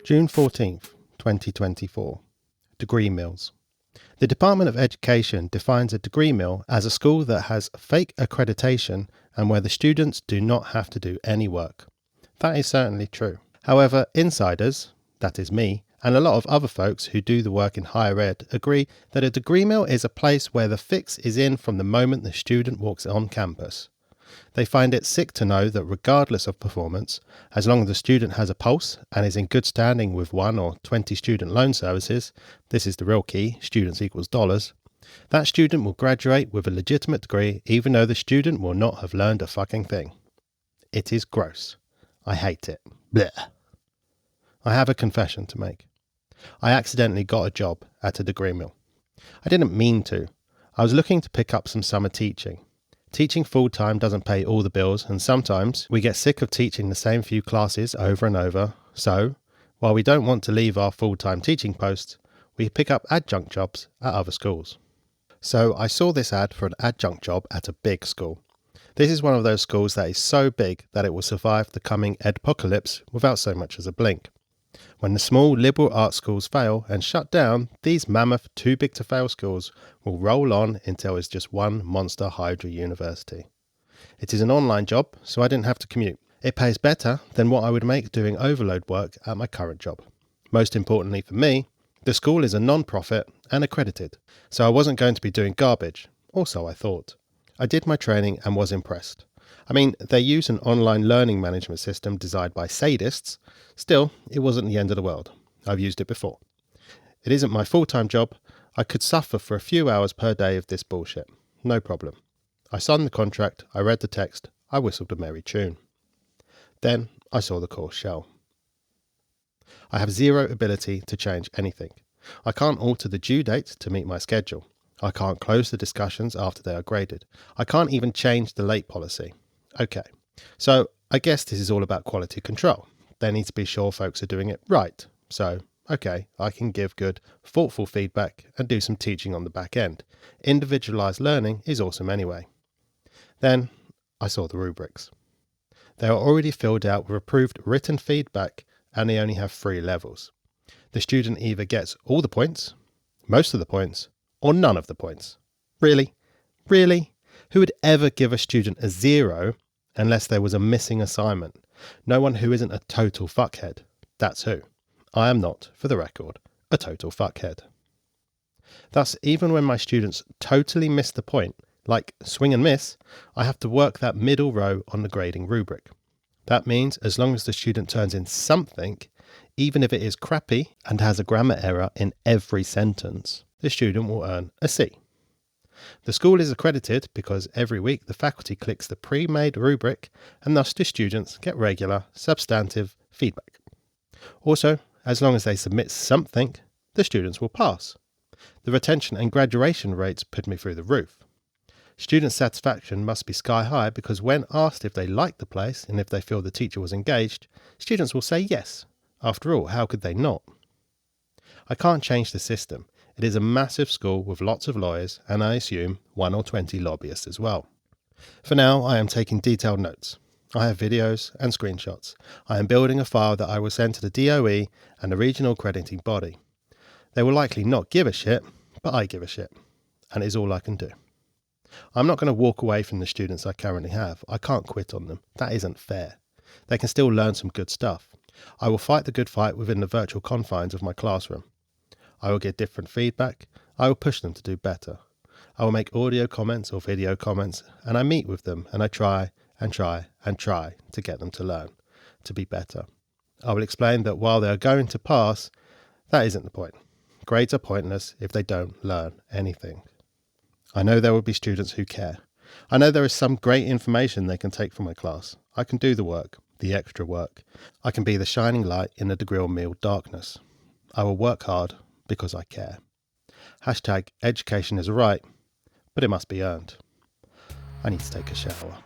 June 14th, 2024. Degree mills. The Department of Education defines a degree mill as a school that has fake accreditation and where the students do not have to do any work. That is certainly true. However, insiders, that is me, and a lot of other folks who do the work in higher ed agree that a degree mill is a place where the fix is in from the moment the student walks on campus. They find it sick to know that regardless of performance, as long as the student has a pulse and is in good standing with 1 or 20 student loan services, this is the real key, students equals dollars, that student will graduate with a legitimate degree even though the student will not have learned a fucking thing. It is gross. I hate it. Blech. I have a confession to make. I accidentally got a job at a degree mill. I didn't mean to. I was looking to pick up some summer teaching. Teaching full-time doesn't pay all the bills, and sometimes we get sick of teaching the same few classes over and over. So, while we don't want to leave our full-time teaching posts, we pick up adjunct jobs at other schools. So I saw this ad for an adjunct job at a big school. This is one of those schools that is so big that it will survive the coming edpocalypse without so much as a blink. When the small liberal arts schools fail and shut down, these mammoth too big to fail schools will roll on until it's just one monster hydra university. It is an online job, so I didn't have to commute. It pays better than what I would make doing overload work at my current job. Most importantly for me, the school is a non-profit and accredited, so I wasn't going to be doing garbage, or so I thought. I did my training and was impressed. I mean, they use an online learning management system designed by sadists. Still, it wasn't the end of the world. I've used it before. It isn't my full-time job. I could suffer for a few hours per day of this bullshit. No problem. I signed the contract, I read the text, I whistled a merry tune. Then I saw the course shell. I have zero ability to change anything. I can't alter the due date to meet my schedule. I can't close the discussions after they are graded. I can't even change the late policy. Okay, so I guess this is all about quality control. They need to be sure folks are doing it right. So, okay, I can give good, thoughtful feedback and do some teaching on the back end. Individualized learning is awesome anyway. Then I saw the rubrics. They are already filled out with approved written feedback and they only have 3 levels. The student either gets all the points, most of the points, or none of the points. Really? Really? Who would ever give a student a 0 unless there was a missing assignment? No one who isn't a total fuckhead. That's who. I am not, for the record, a total fuckhead. Thus, even when my students totally miss the point, like swing and miss, I have to work that middle row on the grading rubric. That means as long as the student turns in something, even if it is crappy and has a grammar error in every sentence, the student will earn a C. The school is accredited because every week the faculty clicks the pre-made rubric and thus the students get regular, substantive feedback. Also, as long as they submit something, the students will pass. The retention and graduation rates put me through the roof. Student satisfaction must be sky high because when asked if they liked the place and if they feel the teacher was engaged, students will say yes. After all, how could they not? I can't change the system. It is a massive school with lots of lawyers and I assume 1 or 20 lobbyists as well. For now, I am taking detailed notes. I have videos and screenshots. I am building a file that I will send to the DOE and the regional accrediting body. They will likely not give a shit, but I give a shit. And it is all I can do. I'm not going to walk away from the students I currently have. I can't quit on them. That isn't fair. They can still learn some good stuff. I will fight the good fight within the virtual confines of my classroom. I will get different feedback. I will push them to do better. I will make audio comments or video comments and I meet with them and I try and try and try to get them to learn, to be better. I will explain that while they are going to pass, that isn't the point. Grades are pointless if they don't learn anything. I know there will be students who care. I know there is some great information they can take from my class. I can do the work, the extra work. I can be the shining light in the degree mill darkness. I will work hard because I care. #education is a right, but it must be earned. I need to take a shower.